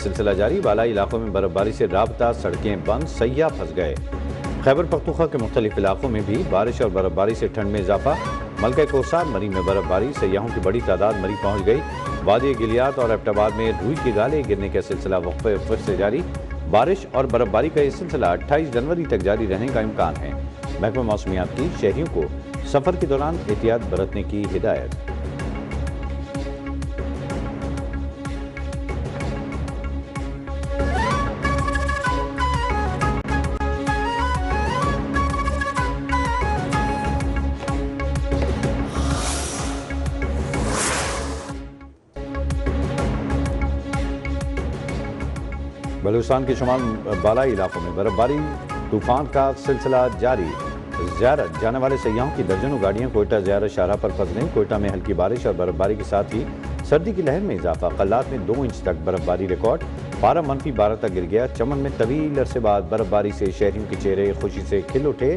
सिलसिला जारी, बालाई इलाकों में बर्फबारी से राबता, सड़कें बंद, सयाह फंस गए। खैबर पख्तूनख्वा के मुख्तलिफ इलाकों में भी बारिश और बर्फबारी से ठंड में इजाफा। मलका कोसार मरी में बर्फबारी, सयाहों की बड़ी तादाद मरी पहुंच गई। वादी गिलियात और एबटाबाद में रुई के गाले गिरने का सिलसिला वक्फे फिर से जारी। बारिश और बर्फबारी का यह सिलसिला 28 जनवरी तक जारी रहने का इम्कान है। महकमा मौसमियात की शहरियों को सफर के दौरान एहतियात बरतने की हिदायत। बलूचिस्तान के शुमाल बालाई इलाकों में बर्फबारी, तूफान का सिलसिला जारी। ज़ियारत जाने वाले सयाहों की दर्जनों गाड़ियां कोयटा ज़ियारत शाहराह पर फंस गईं। कोयटा में हल्की बारिश और बर्फबारी के साथ ही सर्दी की लहर में इजाफा। कल्लात में 2 इंच तक बर्फबारी रिकॉर्ड। पारा -12 तक गिर गया। चमन में तवील अरसे बाद बर्फबारी से शहरियों के चेहरे खुशी से खिल उठे।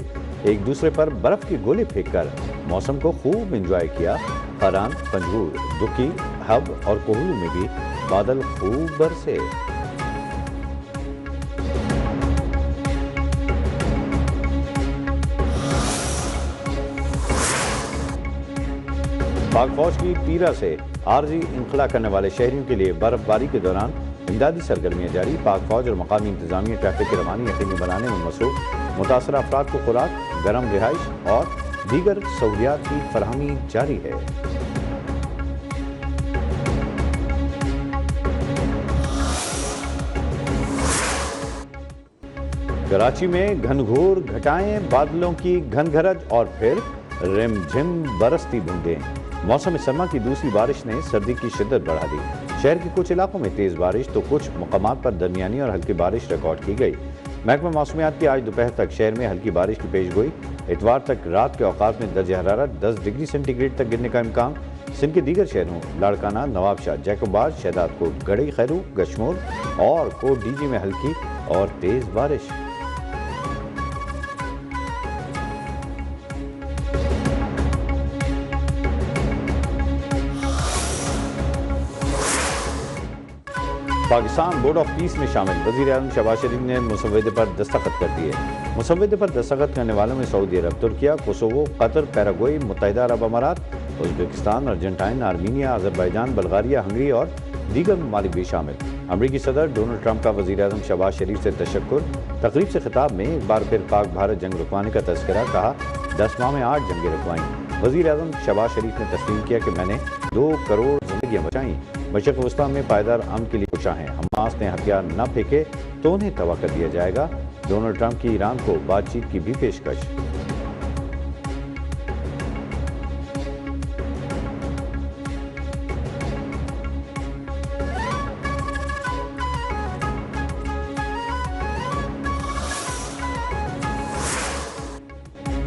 एक दूसरे पर बर्फ के गोले फेंक कर मौसम को खूब इंजॉय किया। फरान, पंजगूर, दुकी, हब और कोहलू में भी बादल खूब बरसे। पाक फौज की पीरा से आर्जी इंखला करने वाले शहरियों के लिए बर्फबारी के दौरान इमदादी सरगर्मियां जारी। पाक फौज और मकामी इंतजामिया ट्रैफिक की रवानी यकीनी बनाने में मसरूफ। मुतासरा अफराद को खुराक, गर्म रिहाइश और दीगर सहूलियात की फरहमी जारी है। कराची में घनघोर घटाएं, बादलों की घनघरज और फिर रिमझिम बरसती बूंदें। मौसम सरमा की दूसरी बारिश ने सर्दी की शिद्दत बढ़ा दी। शहर के कुछ इलाकों में तेज बारिश तो कुछ मकामात पर दरमियानी और हल्की बारिश रिकॉर्ड की गई। महकमा मौसमियात की आज दोपहर तक शहर में हल्की बारिश की पेशगोई। इतवार तक रात के औकात में दर्ज हरारत 10 डिग्री सेंटीग्रेड तक गिरने का इम्कान। सिंध के दीगर शहरों लाड़काना, नवाबशाह, जैकोबाद, शहदादकोट, गढ़ई खैरू, गशमोर और कोट डीजी में हल्की और तेज बारिश। पाकिस्तान बोर्ड ऑफ पीस में शामिल वज़ीर-ए-आज़म शहबाज शरीफ ने मुसव्वदे पर दस्तखत कर दिए। मुसव्वदे पर दस्तखत करने वालों में सऊदी अरब, तुर्किया, कोसोवो, कतर, पैराग्वे, मुत्तहिदा अरब अमारात, Uzbekistan, Argentine, Armenia, Azerbaijan, Bulgaria, Hungary और दीगर ममालिक भी शामिल। अमरीकी सदर डोनाल्ड ट्रंप का वज़ीर-ए-आज़म शहबाज शरीफ से तशक्कुर। तकरीब से खिताब में एक बार फिर पाक भारत जंग रुकवाने का तज़किरा। कहा 10 माह में 8 जंगें रुकवाईं। वज़ीर-ए-आज़म शहबाज शरीफ ने तस्लीम किया कि मैंने 2 करोड़ जिंदगियाँ बचाईं। मशरिक़ वस्ता में पायदार अमन के लिए कोशा हैं। हमास ने हथियार न फेंके तो उन्हें तबाह कर दिया जाएगा। डोनाल्ड ट्रंप की ईरान को बातचीत की भी पेशकश।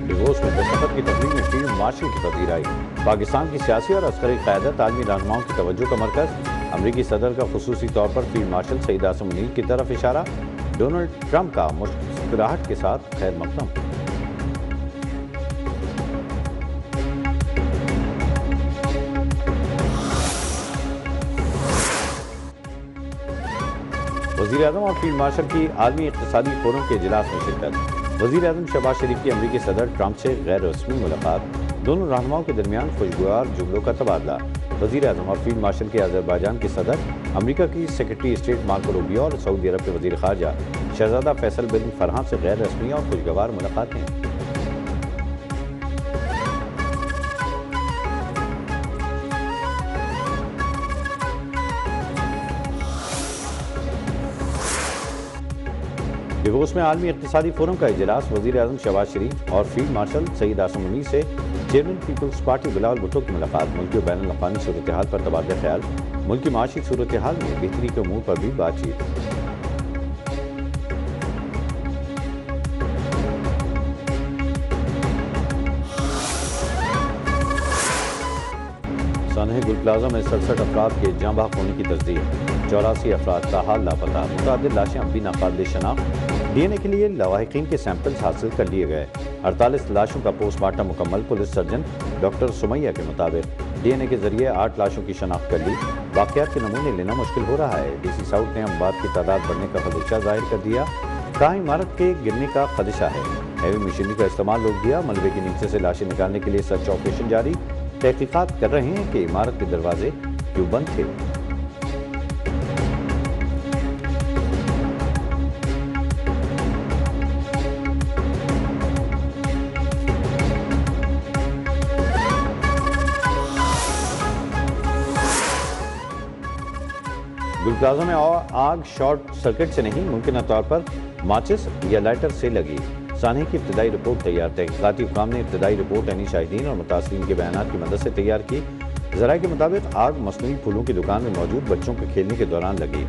डिवोर्स में दस्तखत की तकरीब में फील्ड मार्शल की तकरीर आई। पाकिस्तान की सियासी और अस्करी क़यादत आलमी रहनुमाओं की तवज्जो का मरकज़। अमरीकी सदर का खुसूसी तौर पर फील्ड मार्शल सईद आसिम मुनीर की तरफ इशारा। डोनाल्ड ट्रंप का मुस्कुराहट के साथ खैर मकदम। वज़ीर-ए-आज़म और फील्ड मार्शल की आलमी इक़्तिसादी फोरम के इजलास में शिरकत। वज़ीर-ए-आज़म शहबाज शरीफ की अमरीकी सदर ट्रंप से गैर रस्मी मुलाकात। दोनों रहनुमाओं के दरमियान खुशगवार जुमलों का तबादला। वज़ीर-ए-आज़म और फील्ड मार्शल के अज़रबैजान के सदर, अमरीका की सेक्रेटरी स्टेट मार्को रूबियो और सऊदी अरब के वज़ीर ख़ारजा शहज़ादा फैसल बिन फरहान से गैर रस्मी और खुशगवार मुलाकातें। डिवोर्स में आलमी इक़्तिसादी फोरम का इजलास। वज़ीर-ए-आज़म शहबाज शरीफ और फील्ड मार्शल सईद आसिम मुनीर से चेयरमैन पीपल्स पार्टी बिलावल भुट्टो की मुलाकात। मुल्की और बैनुल अक़वामी सूरत हाल पर तबादला ख्याल। मुल्की माशी सूरत हाल में बेहतरी के उमूर पर भी बातचीत। सानह गुल प्लाजा में 67 अफराद के जाँ बहक होने की तस्दीक। 84 अफराद ताहाल लापता। मुतअद्दिद लाशें अब भी नाकाबिल शनाख्त। डीएनए के लिए लवाहिकीन के सैंपल्स हासिल कर लिए गए। 48 लाशों का पोस्टमार्टम मुकम्मल। पुलिस सर्जन डॉक्टर सुमैया के मुताबिक डीएनए के जरिए 8 लाशों की शनाख्त कर ली। वाक़यात के नमूने लेना मुश्किल हो रहा है। डीसी साउथ ने अमवात की तादाद बढ़ने का खदशा जाहिर कर दिया। कहा इमारत के गिरने का खदशा है। हैवी मशीनरी का इस्तेमाल रोक दिया। मलबे के नीचे से लाशें निकालने के लिए सर्च ऑपरेशन जारी। तहकीकात कर रहे हैं कि इमारत के दरवाजे क्यों बंद थे। गुल प्लाजा में आग शॉर्ट सर्किट से नहीं, मुमकिन तौर पर माचिस या लाइटर से लगी। सानहे की इब्तदाई रिपोर्ट तैयार। तहकीकाती हुकाम ने इब्तदाई रिपोर्ट यानी शाहिदीन और मुतासरीन के बयानात की मदद से तैयार की। ज़राए के मुताबिक आग मसनूई फूलों की दुकान में मौजूद बच्चों के खेलने के दौरान लगी।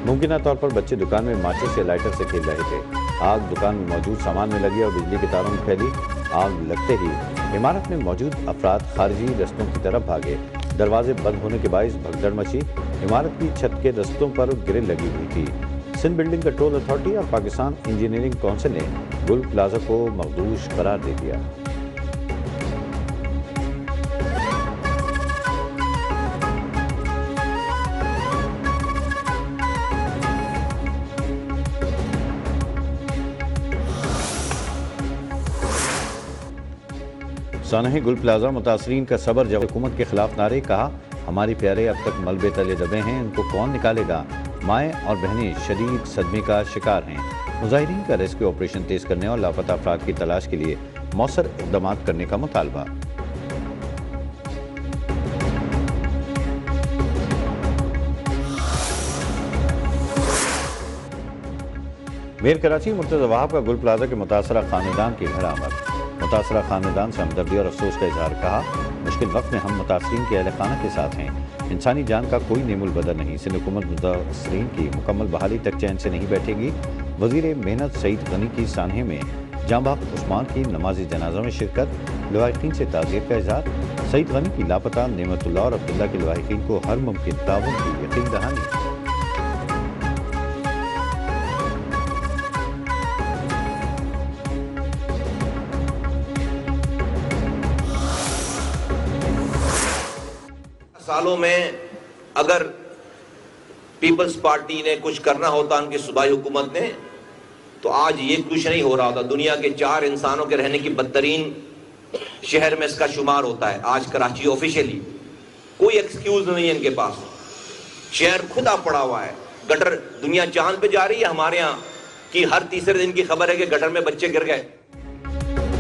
मुमकिन तौर पर बच्चे दुकान में माचिस या लाइटर से खेल रहे थे। आग दुकान में मौजूद सामान में लगी और बिजली के तारों में फैली। आग लगते ही इमारत में मौजूद अफराद खारजी रस्तों की तरफ भागे। दरवाजे बंद होने के बायस भगदड़ मची। इमारत की छत के रस्तों पर गिरिल लगी हुई थी। सिंध बिल्डिंग कंट्रोल अथॉरिटी और पाकिस्तान इंजीनियरिंग काउंसिल ने गुल प्लाजा को मखदूश करार दे दिया। सानहे गुल प्लाजा मुतासरीन का सबर जब हुकूमत के खिलाफ नारे। कहा हमारे प्यारे अब तक मलबे तले दबे हैं, इनको कौन निकालेगा। माएँ और बहनें शदीद सदमे का शिकार हैं। मुजाहिरीन का रेस्क्यू ऑपरेशन तेज करने और लापता अफराद की तलाश के लिए मौसर इक़दाम करने का मुतालबा। मेयर कराची मुर्तज़ा वहाब का गुल प्लाजा के मुतासरा खानदान के घर आमद। मुतासरा खानदान से हमदर्दी और अफसोस का इजहार। कहा मुश्किल वक्त में हम मुतासरीन के अहल खाना के साथ हैं। इंसानी जान का कोई नेमुल बदल नहीं। सिंध हुकूमत मुतासरीन की मुकम्मल बहाली तक चैन से नहीं बैठेगी। वज़ीर मेहनत सईद गनी की सानहे में जांबाग उस्मान की नमाज जनाजा में शिरकत। लवाहिकीन से ताज़ियत का इजहार। सईद गनी की लापता नेमतुल्लाह और अब्दुल्ला के लवाहिकीन को हर मुमकिन ताउन की यकीन दहानी। सालों में अगर पीपल्स पार्टी ने कुछ करना होता उनकी सूबाई हुकूमत ने, तो आज ये कुछ नहीं हो रहा होता। दुनिया के 4 इंसानों के रहने की बदतरीन शहर में इसका शुमार होता है आज कराची। ऑफिशियली कोई एक्सक्यूज नहीं है इनके पास। शहर खुदा पड़ा हुआ है। गटर दुनिया चांद पे जा रही है। हमारे यहाँ की हर तीसरे दिन की खबर है कि गटर में बच्चे गिर गए।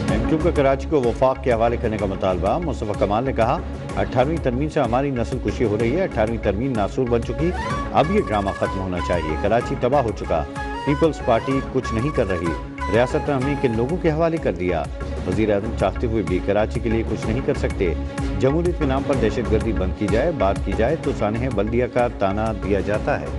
एमक्यू का कराची को वफाक के हवाले करने का मुतालबा। मुस्तफा कमाल ने कहा 18वीं तरमीम से हमारी नस्ल कुशी हो रही है। 18वीं तरमीम नासूर बन चुकी। अब ये ड्रामा खत्म होना चाहिए। कराची तबाह हो चुका। पीपल्स पार्टी कुछ नहीं कर रही। रियासत ने हमें किन लोगों के हवाले कर दिया। वज़ीर आज़म चाहते हुए भी कराची के लिए कुछ नहीं कर सकते। जमहूरियत के नाम पर दहशतगर्दी बंद की जाए। बात की जाए तो सानहे बल्दिया का ताना दिया जाता है।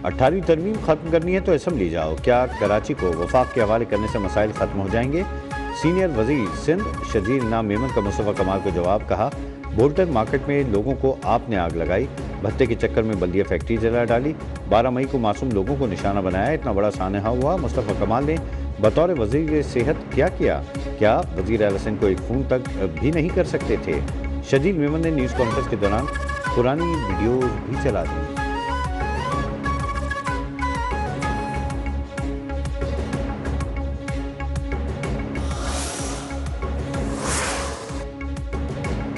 अठारहवीं तरमीम खत्म करनी है तो असम्बली जाओ। क्या कराची को वफाक के हवाले करने से मसाइल खत्म हो जाएंगे। सीनियर वजीर सिंध शजीर नाम मेमन का मुस्तफा कमाल को जवाब। कहा बोल्टन मार्केट में लोगों को आपने आग लगाई। भत्ते के चक्कर में बल्दिया फैक्ट्री जला डाली। 12 मई को मासूम लोगों को निशाना बनाया। इतना बड़ा सानहा हुआ। मुस्तफा कमाल ने बतौर वजीर सेहत क्या किया। क्या वजीर आला सिंध को एक फ़ोन तक भी नहीं कर सकते थे। शजीर मेमन ने न्यूज़ कॉन्फ्रेंस के दौरान पुरानी वीडियो भी चला दी।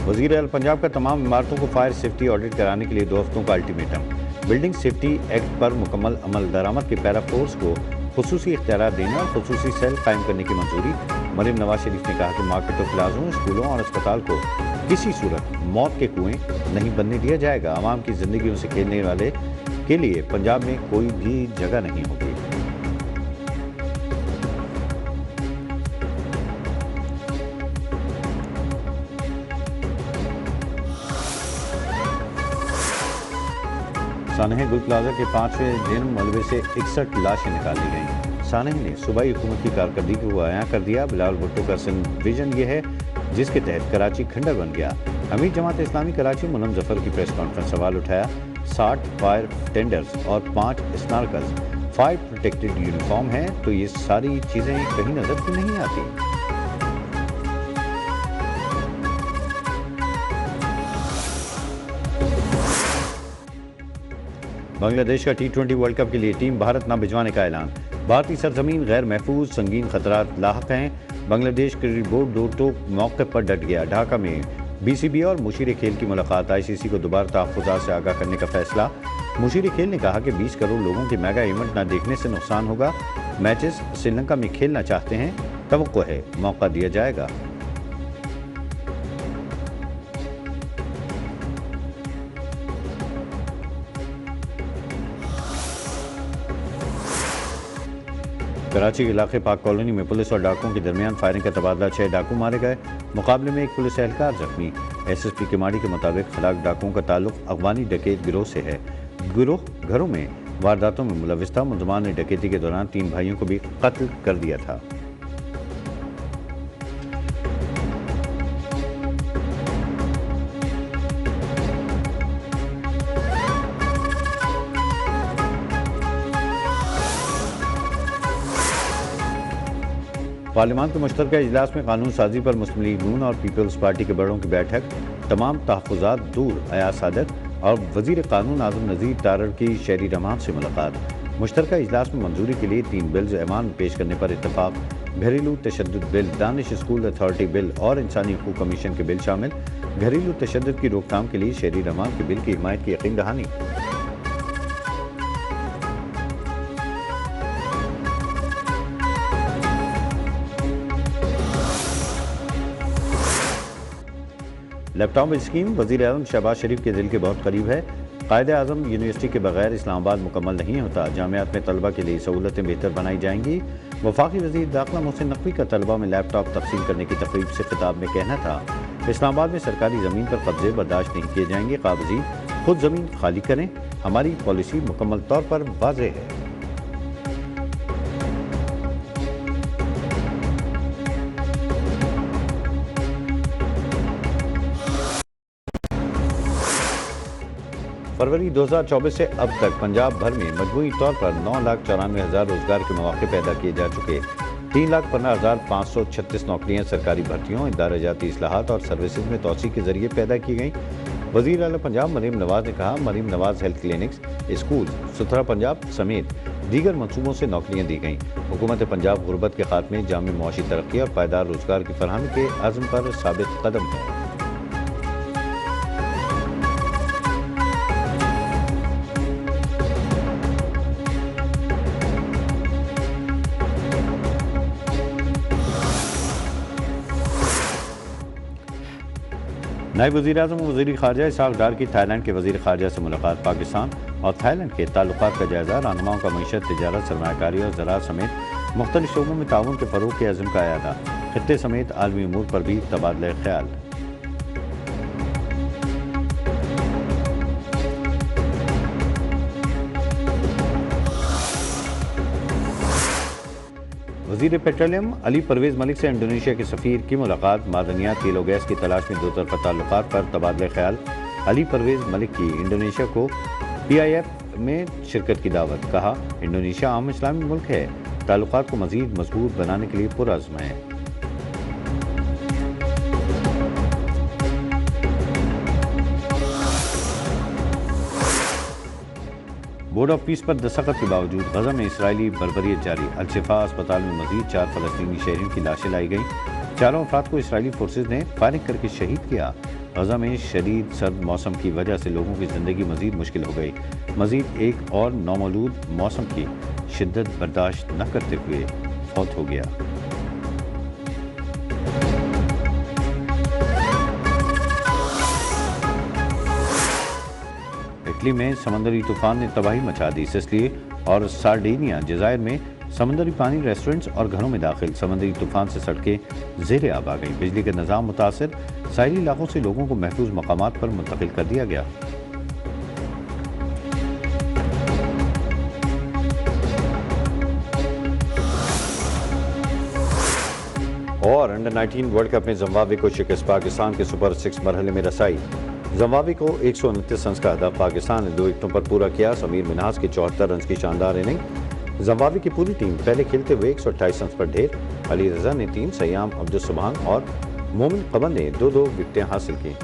वज़ीर आला पंजाब का तमाम इमारतों को फायर सेफ्टी ऑडिट कराने के लिए 2 हफ्तों का अल्टीमेटम। बिल्डिंग सेफ्टी एक्ट पर मुकम्मल अमल दरामद के पैरा फोर्स को खुसूसी इख्तियारात देने और खुसूसी सेल कायम करने की मंजूरी। मरीम नवाज शरीफ ने कहा कि मार्केटों, प्लाजों, स्कूलों और अस्पताल को किसी सूरत मौत के कुएं नहीं बनने दिया जाएगा। आवाम की जिंदगियों से खेलने वाले के लिए पंजाब में कोई भी जगह नहीं होगी। सानहे गुल प्लाजा के 5वें दिन मलबे से 61 लाशें निकाली गईं। सानहे ने सूबाई हुकूमत की कारकर्दगी को आया कर दिया। बिलावल भुट्टो का सिंध विजन ये है जिसके तहत कराची खंडर बन गया। अमीर जमात इस्लामी कराची मुनम जफर की प्रेस कॉन्फ्रेंस। सवाल उठाया 60 फायर टेंडर्स और 5 स्नार्कल्स फायर प्रोटेक्टेड यूनिफॉर्म है, तो ये सारी चीज़ें कहीं नज़र तो नहीं आती। बांग्लादेश का T20 वर्ल्ड कप के लिए टीम भारत न भिजवाने का ऐलान। भारतीय सरजमीन गैर महफूज, संगीन खतरात लाहक हैं। बांग्लादेश क्रिकेट बोर्ड दो टोक मौके पर डट गया। ढाका में BCBI और मुशीर खेल की मुलाकात। ICC को दोबारा तहफ़्फ़ुज़ात से आगाह करने का फैसला। मुशीर खेल ने कहा कि 20 करोड़ लोगों के मेगा इवेंट न देखने से नुकसान होगा। मैचेस श्रीलंका में खेलना चाहते हैं, तवक्को है मौका दिया जाएगा। कराची के इलाके पाक कॉलोनी में पुलिस और डाकुओं के दरमियान फायरिंग का तबादला। 6 डाकू मारे गए, मुकाबले में एक पुलिस एहलकार जख्मी। SSP किमाड़ी के मुताबिक खलाक डाकुओं का ताल्लुक अफगानी डकैत गिरोह से है। गिरोह घरों में वारदातों में मुलविस था। मुलजमान ने डकैती के दौरान 3 भाइयों को भी कत्ल कर दिया था। पार्लियामान के मुश्तरका इजलास में कानून साजी पर मुस्लिम लीग नून और पीपल्स पार्टी के बड़ों की बैठक। तमाम तहफ़्फ़ुज़ात दूर। अयाज सादक और वज़ीर कानून आज़म नज़ीर तारड़ की शहरी रहमान से मुलाकात। मुश्तरका इजलास में मंजूरी के लिए 3 बिल्स ऐवान में पेश करने पर इत्तफाक। घरेलू तशद्दुद bill, Daanish school authority bill और इंसानी हकूक़ कमीशन के बिल शामिल। घरेलू तशद्दुद की रोकथाम के लिए शहरी रहमान के बिल की हिमायत की यकीन दहानी। लैपटॉप स्कीम वज़ीर आज़म शहबाज शरीफ के दिल के बहुत करीब है। कायदे आज़म यूनिवर्सिटी के बगैर इस्लामाबाद मुकम्मल नहीं होता। जामियात में तलबा के लिए सहूलतें बेहतर बनाई जाएंगी। वफाकी वज़ीर दाखिला मोहसिन नकवी का तलबा में लैपटॉप तकसीम करने की तकरीब से खिताब में कहना था, इस्लामाबाद में सरकारी ज़मीन पर कब्जे बर्दाश्त नहीं किए जाएंगे। काबज़ी खुद ज़मीन खाली करें, हमारी पॉलिसी मुकम्मल तौर पर वाज़ेह है। फरवरी 2024 से अब तक पंजाब भर में मजमूई तौर पर 9,94,000 रोजगार के मौके पैदा किए जा चुके। 3,15,536 नौकरियां सरकारी भर्तियों, इदारा-जाती इस्लाहात और सर्विसेज में तोसी के जरिए पैदा की गई। वज़ीर आला पंजाब मरीम नवाज ने कहा, Maryam Nawaz health clinics, school, सुथरा पंजाब समेत दीगर मनसूबों से नौकरियां दी गईं। हुकूमत पंजाब गुर्बत के खात्मे, जामी मुआशी तरक्की और पायदार रोजगार की फरहमी के अज़्म पर साबित कदम है। नायब वज़ीर-ए-आज़म और वज़ीर ख़ारजा इसहाक़ डार की थाईलैंड के वज़ीर ख़ारजा से मुलाकात। पाकिस्तान और थाईलैंड के ताल्लुकात का जायज़ा। रहनुमाओं का मईशत, तिजारत, सरमायाकारी और ज़राअत समेत मुख्तलिफ शोबों में ताउन के फ़रोग़ के अज़्म का अयादा। ख़ित्ते समेत आलमी उमूर पर भी तबादला ख़याल। वज़ीर पेट्रोलियम अली परवेज़ मलिक से इंडोनेशिया के सफ़ीर की मुलाकात। मादनियात, तेल और गैस की तलाश में 2 तरफ़ा ताल्लुकात पर तबादला ख़याल। अली परवेज़ मलिक की इंडोनेशिया को PIF में शिरकत की दावत। कहा, इंडोनेशिया आम इस्लामी मुल्क है, ताल्लुकात को मज़ीद मजबूत बनाने के लिए पुरअज़्म है। बोर्ड ऑफ पीस पर दस्तखत के बावजूद गजा में इसराइली बर्बरियत जारी। अल-शिफा अस्पताल में मजीद 4 फ़लस्तीनी शहरियों की लाशें लाई गईं। 4 अफराद को इसराइली फोर्सेज ने फायरिंग करके शहीद किया। गजा में शदीद सर्द मौसम की वजह से लोगों की ज़िंदगी मजीद मुश्किल हो गई। मजीद एक और नौमौलूद मौसम की शिद्दत बर्दाश्त न करते हुए फौत हो गया। इटली में समंदरी तूफान ने तबाही मचा दी। सिसिली और सार्डिनिया जज़ायर में समंदरी पानी रेस्टोरेंट्स और घरों में दाखिल। समंदरी तूफान से सड़कें ज़ेरे आब आ गईं। बिजली का निज़ाम मुतासिर। साहिली इलाकों से लोगों को महफूज मकामात पर मुंतकिल कर दिया गया। और अंडर 19 वर्ल्ड कप में जिम्बाब्वे को शिकस्त। पाकिस्तान के सुपर 6 मरहले में रसाई। जिम्बाब्वे को 129 रन का हदफ। पाकिस्तान ने 2 विकेटों पर पूरा किया। समीर मिन्हाज की 74 रन की शानदार इनिंग। जिम्बाब्वे की पूरी टीम पहले खेलते हुए 128 रन पर ढेर। अली रजा ने 3, सयाम अब्दुल सुभान और मोमिन कमर ने 2-2 विकेटें हासिल की।